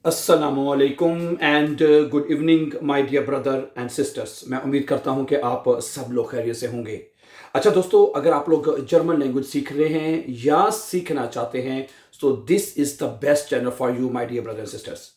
अस्सलामुअलैकुम and good evening my dear brother and sisters. मैं उम्मीद करता हूं कि आप सब लोग खैरियत से होंगे। अच्छा दोस्तों, अगर आप लोग जर्मन लैंग्वेज सीख रहे हैं या सीखना चाहते हैं तो this is the best channel for you my dear brother and sisters.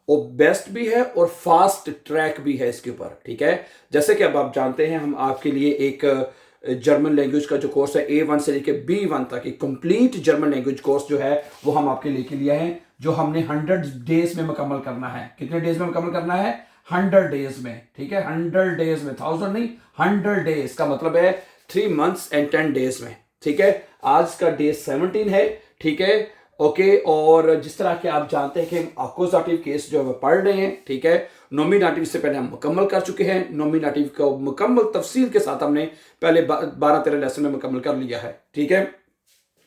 और बेस्ट भी है और फास्ट ट्रैक भी है इसके ऊपर, ठीक है। जैसे कि अब आप जानते हैं, हम आपके लिए एक जर्मन लैंग्वेज का जो कोर्स है A1 से लेकर B1 तक एक कंप्लीट जर्मन लैंग्वेज कोर्स जो है वो हम आपके लेके लिया है, जो हमने 100 डेज में मुकम्मल करना है। कितने डेज में मुकम्मल करना है? 100 डेज में, ठीक है। 100 डेज में, 1000 नहीं, 100 डेज का मतलब है 3 months and 10 days में, ठीक है। आज का डे 17 है, ठीक है, ओके। और जिस तरह के आप जानते हैं कि हम अक्यूजेटिव केस जो है पढ़ रहे हैं, ठीक है। नॉमिनेटिव से पहले हम मुकम्मल कर चुके हैं। नॉमिनेटिव को मुकम्मल तफसील के साथ हमने पहले 12-13 लेसन में मुकम्मल कर लिया है, ठीक है।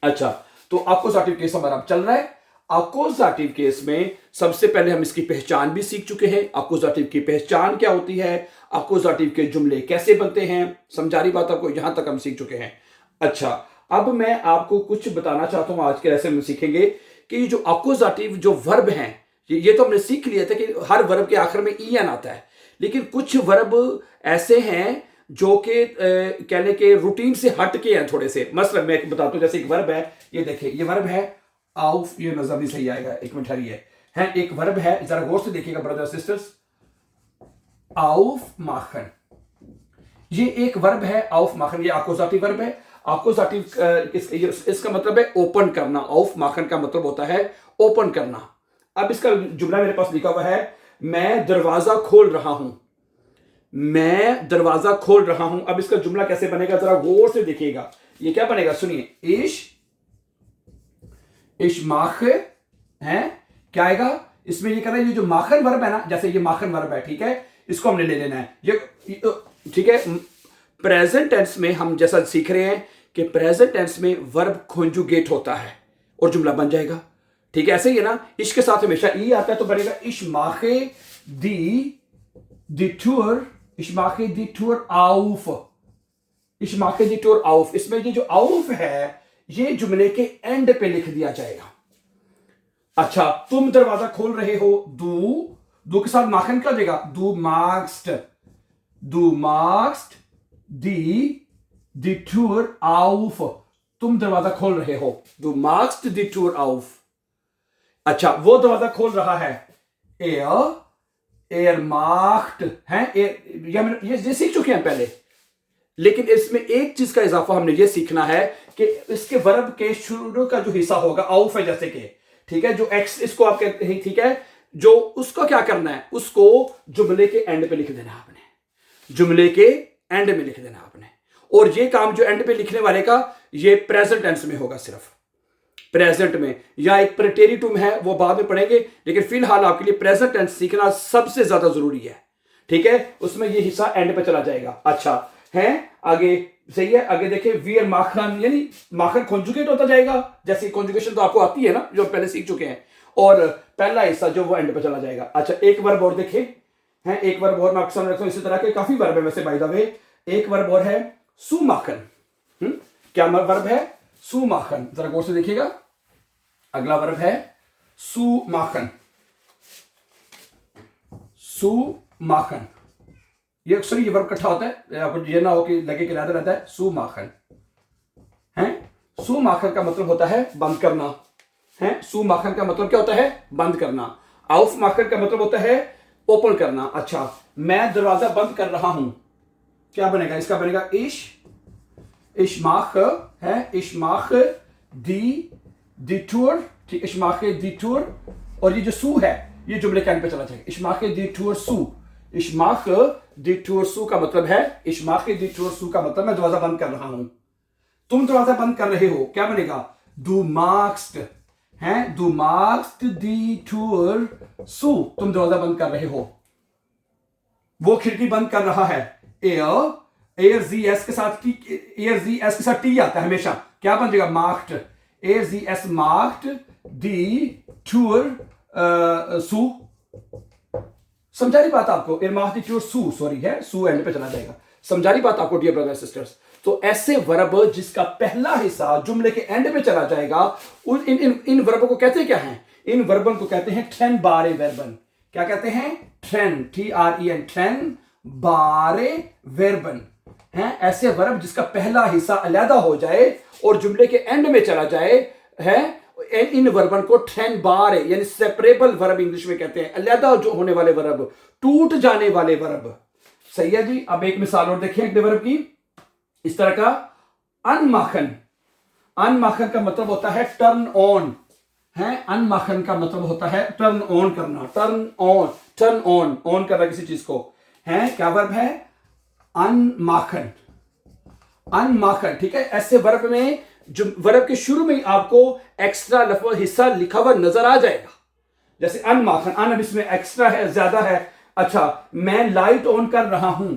अच्छा, तो अक्यूजेटिव केस हमारा अब चल रहा है। अक्यूजेटिव केस में सबसे पहले हम इसकी पहचान भी सीख चुके हैं। अक्यूजेटिव की पहचान क्या होती है, अक्यूजेटिव के जुमले कैसे बनते हैं, समझा रही बात आपको, यहां तक हम सीख चुके हैं। अच्छा, अब मैं आपको कुछ बताना चाहता हूं। आज के लेसन में सीखेंगे कि जो अक्यूजेटिव जो वर्ब हैं, ये तो हमने सीख लिया था कि हर वर्ब के आखिर में en आता है, लेकिन कुछ वर्ब ऐसे हैं जो कि कहने के रूटीन से हट के हैं थोड़े से। मसलन मैं बताता हूं, जैसे एक वर्ब है, ये देखिए, ये वर्ब है आउफ, ये नजर नहीं सही आएगा, एक मिनट ठहरिए। है एक वर्ब है, जरा गौर से देखिएगा ब्रदर सिस्टर्स, आउफ माखन, ये एक वर्ब है आउफ माखन, ये अक्यूजेटिव वर्ब है। अक्यूजेटिव इसका मतलब है ओपन करना। आउफ माखन का मतलब होता है ओपन करना। अब इसका जुमला मेरे पास लिखा हुआ है, मैं दरवाजा खोल रहा हूं, मैं दरवाजा खोल रहा हूं। अब इसका जुमला कैसे बनेगा, जरा गौर से देखिएगा। ये क्या बनेगा, सुनिए, इश माखे है, क्या आएगा इसमें? ये कह रहा है, ये जो माखन वर्ब है ना, जैसे ये माखन वर्ब है, ठीक है, इसको हमने ले लेना है। ये ठीक है। प्रेजेंट टेंस में हम जैसा सीख रहे हैं कि प्रेजेंट टेंस में वर्ब कॉन्जुगेट होता है और जुमला बन जाएगा, ठीक है। ऐसे ही है ना, इश के साथ हमेशा ई आता है तो बनेगा इश माखे दी टूर, इश माखे दी टूर आउफ, इश माखे दी टूर आउफ। इसमें ये जो आउफ है ये जुमले के एंड पे लिख दिया जाएगा। अच्छा, तुम दरवाजा खोल रहे हो, दू के साथ माखन क्या हो जाएगा, दू मार्क्स्ट दी टूर आउफ। तुम दरवाजा खोल रहे हो, दू मार्क्स्ट दी टूर आउफ। अच्छा, वो दरवाजा खोल रहा है, एयर मार्क्ट है, ये सीख चुके हैं पहले, लेकिन इसमें एक चीज का इजाफा हमने ये सीखना है कि इसके वर्ब के शुरू का जो हिस्सा होगा आउफ है, जैसे कि, ठीक है, जो एक्स इसको आप कहते हैं, ठीक है, जो उसको क्या करना है, उसको जुमले के एंड पे लिख देना आपने, जुमले के एंड में लिख देना आपने। और ये काम जो एंड पे लिखने वाले का, ये प्रेजेंट टेंस में होगा, सिर्फ प्रेजेंट में, या एक प्रेटेरिटुम है वो बाद में पढ़ेंगे, लेकिन फिलहाल आपके लिए प्रेजेंट टेंस सीखना सबसे ज्यादा जरूरी है, ठीक है। उसमें ये हिस्सा एंड पे चला जाएगा। अच्छा है, आगे सही है, आगे देखिए, वियर माखन, यानी माखन कॉन्जुगेट होता जाएगा, जैसे कॉन्जुगेशन तो आपको आती है ना, जो पहले सीख चुके हैं, और पहला हिस्सा जो वो एंड पे चला जाएगा। अच्छा, एक वर्ब और देखें, है एक वर्ब और मैं अक्सर रखता हूं, इसी तरह के काफी वर्ब है वैसे बाय द वे। एक वर्ब और है सू माखन, क्या वर्ब है, सू माखन, जरा गौर से देखिएगा। अगला वर्ब है सू माखन, सू माखन, ये अक्सर ये वर्ब इकट्ठा होता है, आपको ये ना हो कि लगे कि रहता रहता है, सू माखन है। सू माखन का मतलब होता है बंद करना, है, सू माखन का मतलब क्या होता है, बंद करना। आउफ माखन का मतलब होता है ओपन करना। अच्छा, मैं दरवाजा बंद कर रहा हूं, क्या बनेगा, इसका बनेगा इश्माख है, इश्माख दी टूर, ठीक, इश्माख दी टूर। और ये जो सू है ये जुमले के एंड पे चला जाएगा, इश्माख दी टूर सू, इश्माख दी टूर सू का मतलब है, इश्माख दी टूर सू का मतलब मैं दरवाजा बंद कर रहा हूं। तुम दरवाजा बंद कर रहे हो, क्या बनेगा, दू मार्क्स्ट है, दू मार्क्स्ट दी टूर सू, तुम दरवाजा बंद कर रहे हो। वो खिड़की बंद कर रहा है, एयर जी एस के साथ टी आता है हमेशा, क्या बन जाएगा, मार्क्ड, एयर जी एस मार्क्ड दी टूर सू। समझा रही बात आपको, एयर मार्क्ड दी टूर सू, सॉरी है, सू एंड पे चला जाएगा। समझा रही बात आपको डियर ब्रदर सिस्टर्स। तो ऐसे वर्ब जिसका पहला हिस्सा जुमले के एंड पे चला जाएगा, इन वर्बों को कहते क्या हैं, इन वर्बन को कहते हैं ट्रेन बारे वर्बन। क्या कहते हैं? ट्रेन, TREN, ट्रेन बारे वर्बन हैं ऐसे वर्ब जिसका पहला हिस्सा अलहदा हो जाए और जुमले के एंड में चला जाए है। इन वर्बन को ट्रेन बारे यानी सेपरेबल वर्ब इंग्लिश में कहते हैं, अलहदा जो होने वाले वर्ब, टूट जाने वाले वर्ब। सही है जी। अब एक मिसाल और देखिए अगले वर्ब की, इस तरह का अनमाखन। अनमाखन का मतलब होता है टर्न ऑन है। अनमाखन का मतलब होता है टर्न ऑन करना, turn on, turn on, on करना किसी चीज को है। क्या वर्ब है? अनमाखन, अनमाखन। ठीक है, ऐसे वर्ब में जो वर्ब के शुरू में ही आपको एक्स्ट्रा लफ्ज हिस्सा लिखा हुआ नजर आ जाएगा, जैसे अनमाखन। अन अब इसमें एक्स्ट्रा है, ज्यादा है। अच्छा, मैं लाइट ऑन कर रहा हूं,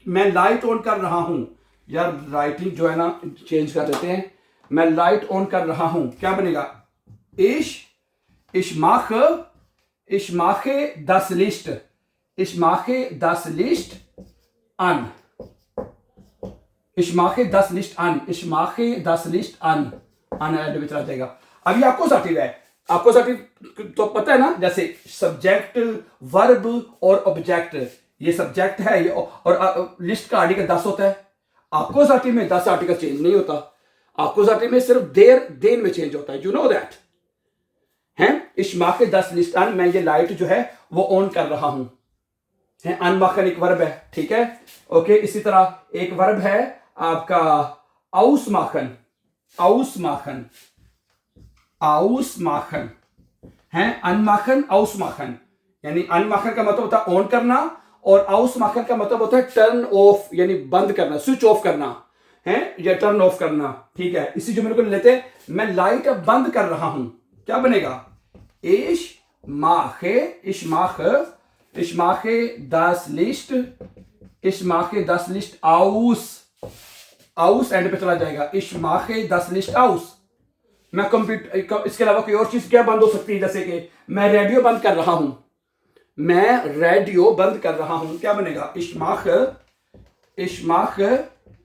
मैं लाइट ऑन कर रहा हूं। यार राइटिंग जो है ना चेंज कर देते हैं। मैं लाइट ऑन कर रहा हूं, क्या बनेगा? ich mache das Licht, ich mache das Licht an, ich mache das Licht an, ich mache das Licht an, and में चला जाएगा। अभी आपको साटिव है, आपको साटिव तो पता है ना, जैसे सब्जेक्ट, वर्ब और ऑब्जेक्ट। ये सब्जेक्ट है ये, और लिस्ट का आर्टिकल 10 होता है। आपको साटिव में 10 आर्टिकल चेंज नहीं होता, आपको साटिव में सिर्फ देर में चेंज होता है। यू नो दैट है। इस माह के 10 लिस्ट अन, मैं ये लाइट जो है वो ऑन कर रहा हूं है। अनमाखन एक वर्ब है, ठीक है, ओके। इसी तरह एक वर्ब है आपका आउसमाखन, आउसमाखन, आउसमाखन है। अनमाखन, आउसमाखन, यानी अनमाखन का मतलब होता है ऑन करना और आउसमाखन का मतलब होता है टर्न ऑफ यानी बंद करना, स्विच ऑफ करना है या टर्न ऑफ करना। ठीक है, इसी जुमले को लेते हैं, मैं लाइट अब बंद कर रहा हूं। क्या बनेगा? ich mache das Licht, ich mache das Licht aus, aus and पे चला जाएगा। ich mache das Licht aus। मैं कंप्यूटर, इसके अलावा कोई और चीज क्या बंद हो सकती है? जैसे कि मैं रेडियो बंद कर रहा हूं, मैं रेडियो बंद कर रहा हूं। क्या बनेगा? ich mache,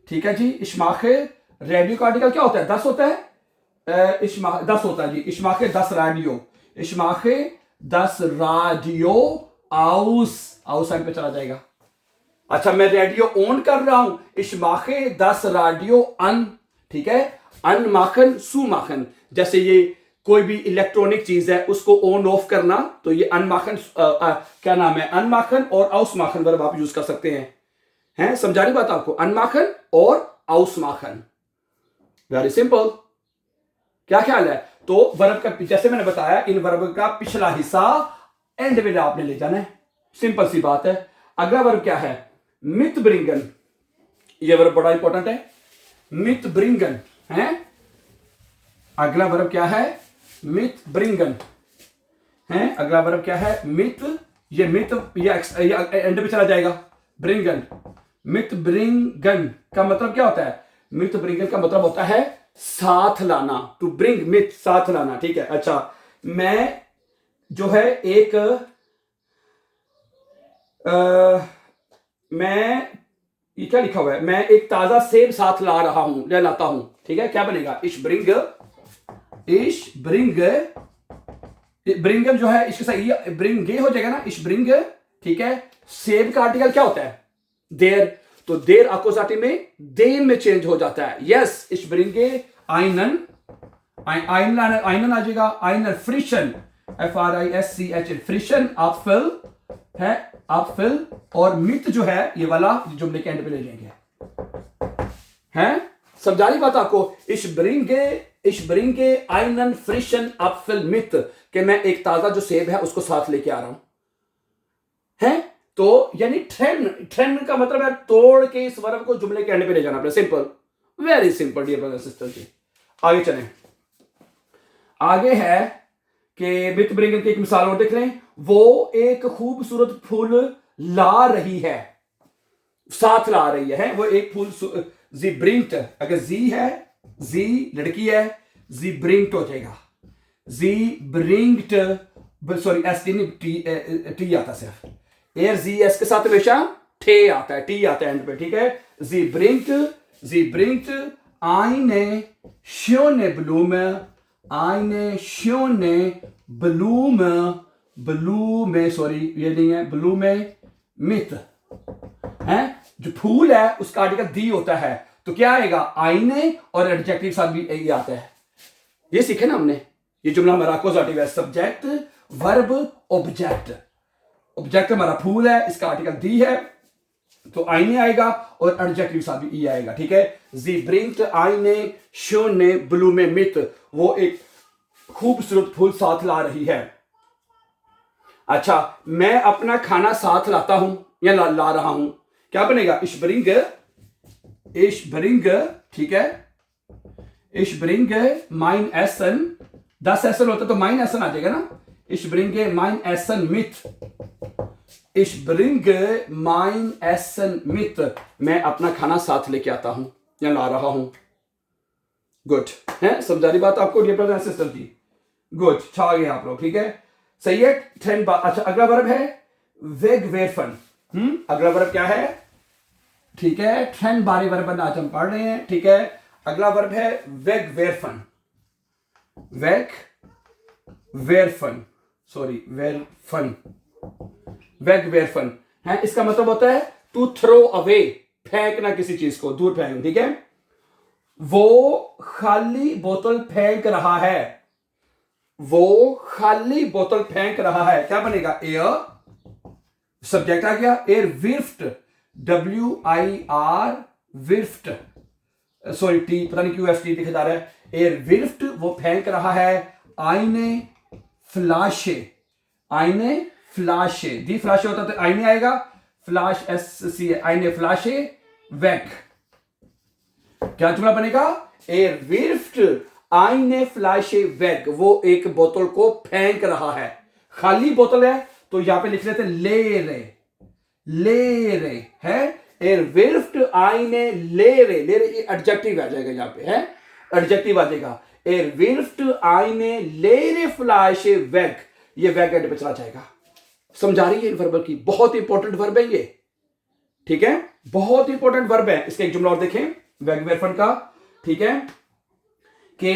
ठीक है जी। ich mache, रेडियो का आर्टिकल क्या होता है? 10 होता है। 10 होता है जी। ich mache das Radio, ich mache das Radio aus, aus side पे चला जाएगा। अच्छा, मैं रेडियो ऑन कर रहा हूं, ich mache das Radio an, ठीक है। अनमाखन, सुमाखन, जैसे ये कोई भी इलेक्ट्रॉनिक चीज है उसको ऑन ऑफ करना, तो ये अनमाखन क्या नाम है? अनमाखन और आउसमाखन वर्ब आप यूज कर सकते हैं। समझा रही बात आपको? अनमाखन और आउसमाखन, वेरी सिंपल। क्या ख्याल है? तो वर्ब का, जैसे मैंने बताया, इन वर्ब का पिछला हिस्सा एंड में आपने ले जाना है, सिंपल सी बात है। अगला वर्ब क्या है? मित ब्रिंगन। यह वर्ब बड़ा इंपॉर्टेंट है, मित ब्रिंगन है। अगला वर्ब क्या है? मित ब्रिंगन है। अगला वर्ब क्या है? मित, ये मित ये एंड पे चला जाएगा। ब्रिंगन, मित ब्रिंगन का मतलब क्या होता है? मित ब्रिंगन का मतलब होता है साथ लाना, टू ब्रिंग मिथ, साथ लाना। ठीक है, अच्छा, मैं जो है एक मैं ये क्या लिखा हुआ है? मैं एक ताजा सेब साथ ला रहा हूं, ले लाता हूं। ठीक है, क्या बनेगा? इश ब्रिंग, ब्रिंगम जो है इसके साथ ये ब्रिंग हो जाएगा ना, इश ब्रिंग। ठीक है, सेब का आर्टिकल क्या होता है? देर, तो देर अकोसाटी में देन में चेंज हो जाता है। यस, इश ब्रिंगे आइनन, आइनन आ जाएगा। आइनन फ्रिशन, FRISCH, फ्रिशन आपफिल है, आपफिल। और मित जो है ये वाला जुमले के एंड पे ले जाएंगे। हैं, समझा रही बात आपको? इश ब्रिंगे आइनन फ्रिशन आपफिल मित, कि मैं एक ताजा जो सेब है उसको साथ लेके आ रहा हूं। है, तो यानी ट्रेन का मतलब है तोड़ के इस वर्ब को जुमले के एंड पे ले जाना। Simple, very simple dear brother sister जी। आगे चलें, आगे है कि मित ब्रिंगन की एक मिसाल और देख लें। वो एक खूबसूरत फूल ला रही है, साथ ला रही है। वो एक फूल, जी ब्रिंट, अगर जी है, जी लड़की है, जी ब्रिंट हो जाएगा। जी ब्रिंट, सॉरी एस टी आता सिर्फ, एयर जी एस के साथ हमेशा ठे आता है, टी आता है एंड पे। ठीक है, जी ब्रिंट eine schöne Blume, eine schöne Bloom, blue में, सॉरी ये नहीं है, ब्लू में मित है, जो फूल है उसका आर्टिकल दी होता है, तो क्या आएगा, आईने और एडजेक्टिव साथ भी यही आता है। ये सीखे ना हमने, ये जुमला हमारा अकोजाटिव है, सब्जेक्ट वर्ब ऑब्जेक्ट। ऑब्जेक्ट हमारा फूल है, इसका आर्टिकल दी है, तो आईने आएगा और एडजेक्टिव साथ भी ई आएगा, ठीक है। जी ब्रिंट आईने शोने ब्लू में मित, वो एक खूबसूरत फूल साथ ला रही है। अच्छा, मैं अपना खाना साथ लाता हूं या ला रहा हूं, क्या बनेगा, इश ब्रिंग, ठीक है, इश ब्रिंग माइन एसन, 10 एसन होता तो माइन एसन आ जाएगा ना, इश ब्रिंग माइन एसन मिथ, इश ब्रिंग माइन एसन मिथ, मैं अपना खाना साथ लेके आता हूं या ला रहा हूं। गुड है, समझा रही बात आपको डियर ब्रदर एंड सिस्टर जी, गुड, छा गए आप लोग, ठीक है, सही है। ट्रेंड, अच्छा अगला वर्ब है वेग वेरफन, अगला वर्ब क्या है, ठीक है, ट्रेंड बारी वर्ब आज हम पढ़ रहे हैं, ठीक है। अगला वर्ब है वेग वेरफन, वेग वेरफन, सॉरी वेरफन, वेग वेरफन है, इसका मतलब होता है टू थ्रो अवे, फेंकना किसी चीज को, दूर फेंकना, ठीक है। वो खाली बोतल फेंक रहा है, वो खाली बोतल फेंक रहा है, क्या बनेगा, एयर, सब्जेक्ट आ गया, एयर विर्फ्ट, WIR विर्फ्ट, सॉरी टी पता नहीं क्यों एसटी लिखा जा रहा है, एयर विर्फ्ट वो फेंक रहा है, आईने फ्लाशे, आईने फ्लाशे, दी फ्लाशे होता तो आईने आएगा, फ्लाश SC, आईने फ्लाशे वेक, क्या जुमला बनेगा, एयर विर्फ्ट आईने फ्लाशे वेग, वो एक बोतल को फेंक रहा है, खाली बोतल है तो यहां पे लिख लेते ले रे है, एयर विर्फ्ट आईने ले रे एडजेक्टिव आ जाएगा, यहां पे है एडजेक्टिव आ जाएगा, एयर विर्फ्ट आईने ले रे फ्लाशे वेग, ये वेग एड पे चला जाएगा। समझा रही है इन वर्ब की, बहुत इंपॉर्टेंट वर्ब है ये, ठीक है, बहुत इंपॉर्टेंट वर्ब है। इसका एक जुमला और देखें वेग वेरफन का, ठीक है, कि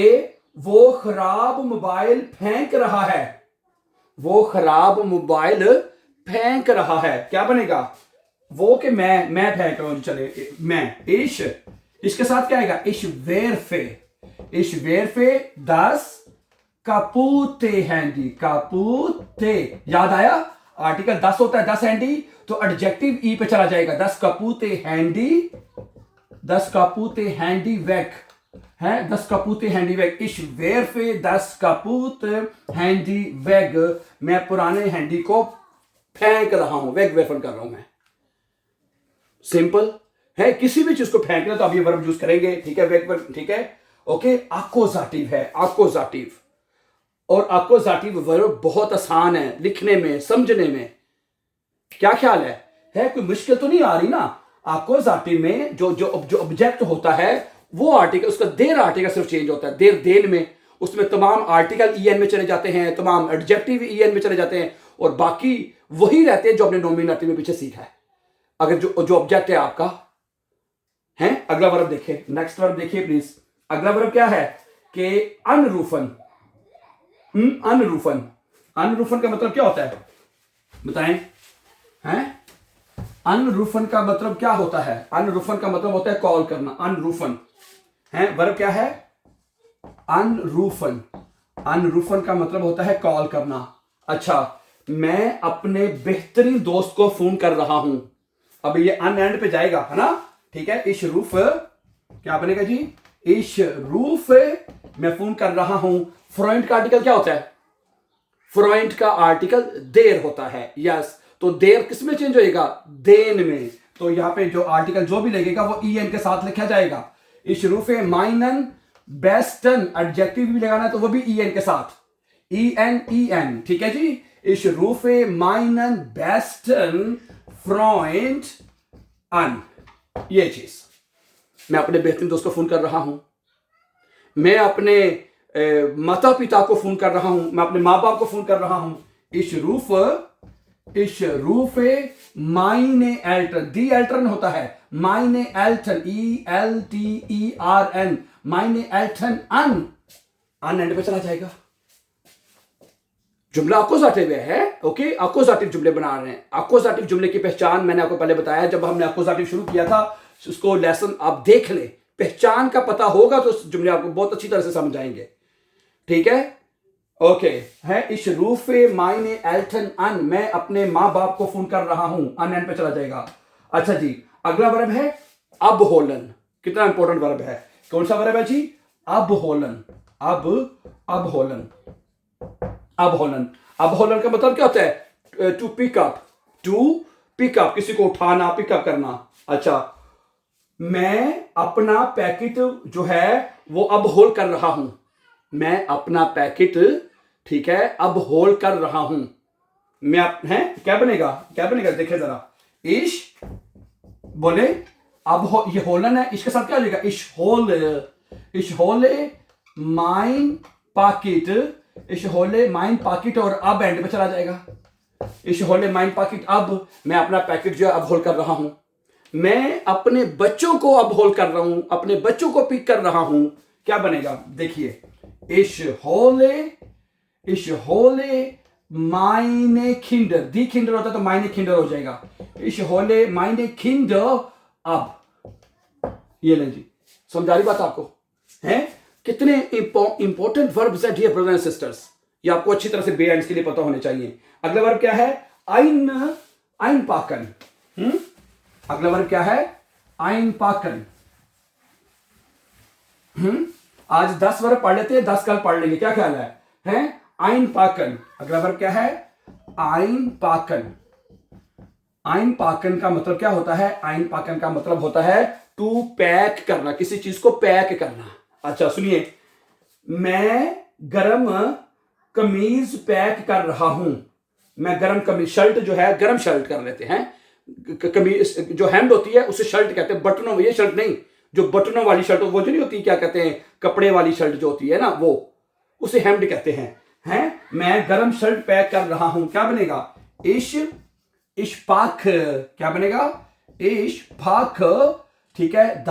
वो खराब मोबाइल फेंक रहा है, वो खराब मोबाइल फेंक रहा है, क्या बनेगा, वो कि मैं फेंक रहा हूं, चले मैं, इश, इसके साथ क्या आएगा, इश वेरफे 10 कापूते हैंडी, कापूते, याद आया, आर्टिकल 10 होता है, 10 हैंडी, तो एडजेक्टिव ई पे चला जाएगा, 10 कापूते हैंडी, 10 कापूते हैंडी वेक है, 10 कापूते हैंडी वेग, इश वेरफे 10 कापूत हैंडी वेग, मैं पुराने हैंडी को फेंक रहा हूं, वेग वेरफन कर रहा हूं मैं, सिंपल है, किसी भी चीज को फेंकना तो आप ये वर्ब यूज करेंगे, ठीक है, वेग वर्ब, ठीक है, ओके। अकोजाटिव है, अकोजाटिव, और अकोजाटिव वर्ब बहुत आसान है लिखने में, समझने में, क्या ख्याल है कोई मुश्किल तो नहीं आ रही ना। अकोजाटिव में जो ऑब्जेक्ट होता है वो आर्टिकल, उसका देर आर्टिकल सिर्फ चेंज होता है, देर में, उसमें तमाम आर्टिकल EN में चले जाते हैं, तमाम एडजेक्टिव EN में चले जाते हैं, और बाकी वही रहते हैं जो आपने नॉमिनेटिव में पीछे सीखा है। अगर जो ऑब्जेक्ट है आपका है, अगला वर्ब देखिए, नेक्स्ट वर्ब देखिए प्लीज, अगला वर्ब क्या है कि अनरूफन, अनरूफन, अनरूफन का मतलब क्या होता है बताएं, हैं, अनरूफन का मतलब क्या होता है, अनरूफन का मतलब होता है कॉल करना, अनरूफन है, वर्ब क्या है, अनरूफन, अनरूफन का मतलब होता है कॉल करना। अच्छा, मैं अपने बेहतरीन दोस्त को फोन कर रहा हूं, अब ये अन एंड पे जाएगा, है ना, ठीक है, इश रूफ क्या बनेगा जी, इश रूफ मैं फोन कर रहा हूं, फ्रॉइंट का आर्टिकल क्या होता है, फ्रॉइंट का आर्टिकल देर होता है, यस, तो देर किस में चेंज होएगा, देन में, तो यहां पे जो आर्टिकल जो भी लगेगा वो EN के साथ लिखा जाएगा, इश रूफे माइनन बेस्टन, एडजेक्टिव भी लगाना है तो वो भी EN के साथ, EN, ठीक है जी, इश रूफे माइनन बेस्टन फ्रॉइंट अन, ये चीज, मैं अपने बेहतरीन दोस्त को फोन कर रहा हूं, मैं अपने माता पिता को फोन कर रहा हूं, मैं अपने माँ बाप को फोन कर रहा हूं, इश रूफे माइने एल्टन, दी एल्टन होता है, माइने एल्टन, ELTERN, माइने एल्टन अन एंड पे चला जाएगा, जुमला अकोजाटिव है, ओके, अकोजाटिव जुमले बना रहे हैं। अकोजाटिव जुमले की पहचान मैंने आपको पहले बताया, जब हमने अकोजाटिव शुरू किया था, उसको लेसन आप देख लें, पहचान का पता होगा तो उस जुमले आपको बहुत अच्छी तरह से समझ आएंगे, ठीक है, ओके। है इस रूफे मायने एल्टन अन, मैं अपने माँ बाप को फोन कर रहा हूं, अन एन पे चला जाएगा। अच्छा जी, अगला वर्ब है अब होलन। कितना इंपॉर्टेंट वर्ब है, कौन सा वर्ब है जी, अब होलन। अब होलन, अब होलन। अब होलन का मतलब क्या होता है, to pick up, to pick up, किसी को उठाना, पिकअप करना। अच्छा, मैं अपना पैकेट जो है वो अब होल्ड कर रहा हूं, मैं अपना पैकेट, ठीक है, अब होल्ड कर रहा हूं। मैं है क्या बनेगा, क्या बनेगा, देखिए जरा, इश बोले अब ये होलन है, इसके साथ क्या हो जाएगा, इश होले माइन पाकिट, इश होले माइन पाकिट, और अब एंड पे चला जाएगा। इश होले माइन पाकिट, अब मैं अपना पैकेट जो है अब होल्ड कर रहा हूं। मैं अपने बच्चों को अब होल्ड कर रहा हूं, अपने बच्चों को पिक कर रहा हूं। क्या बनेगा, देखिए, इश होले माइने किंडर, दी किंडर होता तो माइने किंडर हो जाएगा। इश होले माइने किंडर अब, ये लें जी, समझा रही बात आपको है, कितने इंपॉर्टेंट वर्ब्स हैं डियर ब्रदर्स एंड सिस्टर्स, ये आपको अच्छी तरह से बेएंड्स के लिए पता होने चाहिए। अगला वर्ब क्या है, आइन पाकन। अगला वर्ब क्या है, आइन पाकन। आज 10 वर्ब पढ़ लेते हैं, 10 कल पढ़ लेंगे, क्या ख्याल है? आइन पाकन। अगला वर्ब क्या है, आइन पाकन। आइन पाकन का मतलब क्या होता है, आइन पाकन का मतलब होता है टू पैक करना, किसी चीज को पैक करना। अच्छा सुनिए, मैं गरम कमीज पैक कर रहा हूं, मैं गरम कमीज, शर्ट जो है गरम शर्ट कर लेते हैं, कमीज जो हैंड होती है उसे शर्ट कहते हैं, बटनों, ये शर्ट नहीं, जो बटनों वाली शर्ट वो जो नहीं होती, क्या कहते हैं, कपड़े वाली शर्ट जो होती है ना, वो उसे हेम्ड कहते हैं। मैं गरम शर्ट पैक कर रहा हूं, क्या बनेगा, इश्पाक, क्या बनेगा, इश्पाक, ठीक है।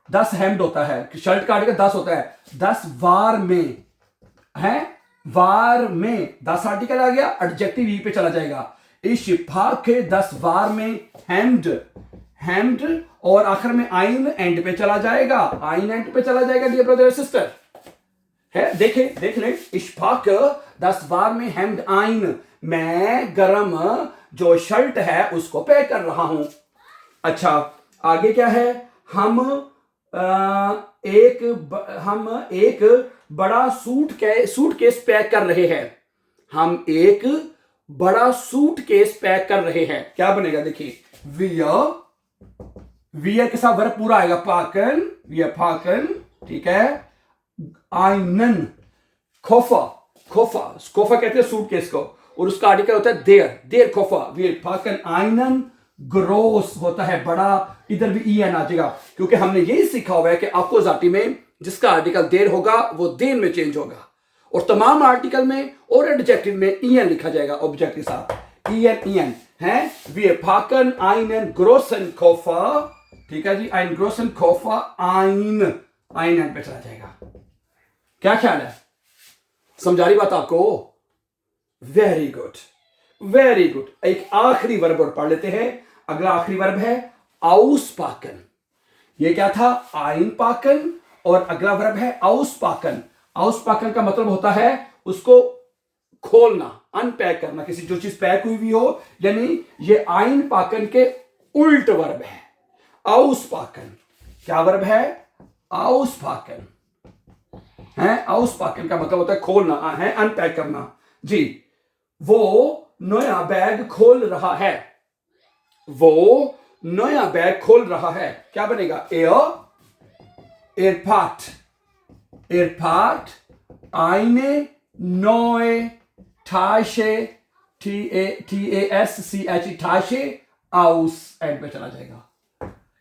10 हेम्ड होता है, शर्ट का आर्टिकल 10 होता है, 10 वार में है, वार में 10 आर्टिकल आ गया, एडजेक्टिव ई पे चला जाएगा, इश्फाक 10 वार में हेम्ड, और आखिर में आइन एंड पे चला जाएगा, आइन एंड पे चला जाएगा डियर ब्रदर सिस्टर, है, देख ले, इश्फाक 10 वार में हेम्ड आइन, मैं गरम जो शर्ट है उसको पैक कर रहा हूं। अच्छा, आगे क्या है, हम एक बड़ा सूटकेस पैक कर रहे हैं, हम एक बड़ा सूटकेस पैक कर रहे हैं, क्या बनेगा, देखिए, वियर के साथ वर्ब पूरा आएगा, पाकन, वियर पाकन, ठीक है। आइनन, खोफा कहते हैं सूटकेस को, और उसका आर्टिकल होता है देर खोफा, वियर पाकन आइनन, ग्रोस होता है बड़ा, इधर भी ई एन आ जाएगा, क्योंकि हमने यही सीखा हुआ है कि अपोजाटी में जिसका आर्टिकल देर होगा वो देन में चेंज होगा, और तमाम आर्टिकल में और एडजेक्टिव में ई एन लिखा जाएगा, ऑब्जेक्ट के साथ ई एन है। वी फाकन आइनन ग्रोसन खोफा, ठीक है जी, आइन ग्रोसन खोफा, आइन एन पे चला जाएगा। क्या ख्याल है, समझा रही बात आपको? Very good. एक आखिरी वर्ब और पढ़ लेते हैं। अगला आखिरी वर्ब है आउस पाकन। ये क्या था, आइन पाकन, और अगला वर्ब है आउस पाकन। आउस पाकन का मतलब होता है उसको खोलना, अनपैक करना, किसी जो चीज पैक हुई हुई हो, यानी ये आइन पाकन के उल्ट वर्ब है, आउस पाकन। क्या वर्ब है, आउस पाकन है। आउस पाकन का मतलब होता है खोलना, है अनपैक करना जी। वो नया बैग खोल रहा है, वो नया बैग खोल रहा है, क्या बनेगा, एयरपार्ट आइने नोए ठाशे, TASCH ठाशे, आउस एंड पे चला जाएगा,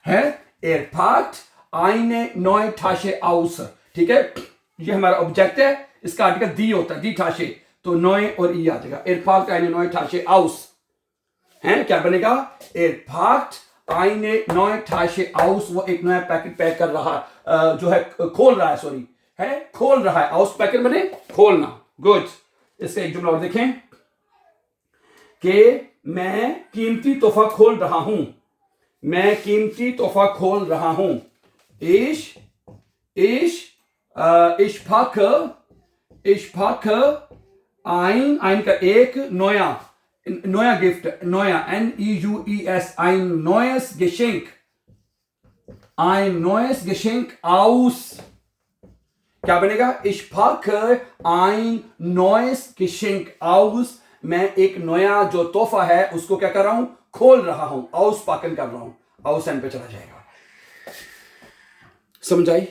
है एयरपार्ट आइने नोए ठाशे आउस, ठीक है। ये हमारा ऑब्जेक्ट है, इसका आर्टिकल दी होता है, दी ठाशे, तो नोए और ई आ जाएगा, एयरपार्ट आइने नोए ठाशे आउस, है, क्या बनेगा, एयरपार्ट आइने नोए ठाशे आउस। वो एक नया पैकेट पैक कर रहा जो है, खोल रहा है, सॉरी, है खोल रहा है, आउस पैकेट बने खोलना। गुड, इसका एक जुमला और देखें कि मैं कीमती तोहफा खोल रहा हूं, मैं कीमती तोहफा खोल रहा हूं। ich packe ein का एक neuer Gift, neuer, N-I-U-I-S, ein neues Geschenk aus. क्या बनेगा? Ich packe ein neues Geschenk aus. मैं एक नया जो तोहफा है उसको क्या कर रहा हूं? खोल रहा हूं। आउस पाकन कर रहा हूं। आउस एंड पे चला जाएगा। समझ आई?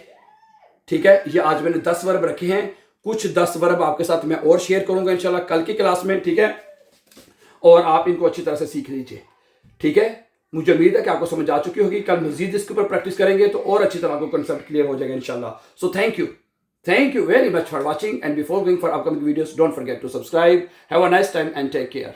ठीक है, ये आज मैंने 10 वर्ब रखे हैं। कुछ 10 वर्ब आपके साथ मैं और शेयर करूंगा इंशाल्लाह कल की क्लास में, ठीक है? और आप इनको अच्छी तरह से सीख लीजिए, ठीक है? मुझे उम्मीद है कि आपको समझ आ चुकी होगी। कल मजीद इसके ऊपर प्रैक्टिस करेंगे तो और अच्छी तरह आपको कंसेप्ट क्लियर हो जाएगा इंशाल्लाह। सो thank you very much for watching, and before going for upcoming videos, don't forget to subscribe. Have a nice time and take care.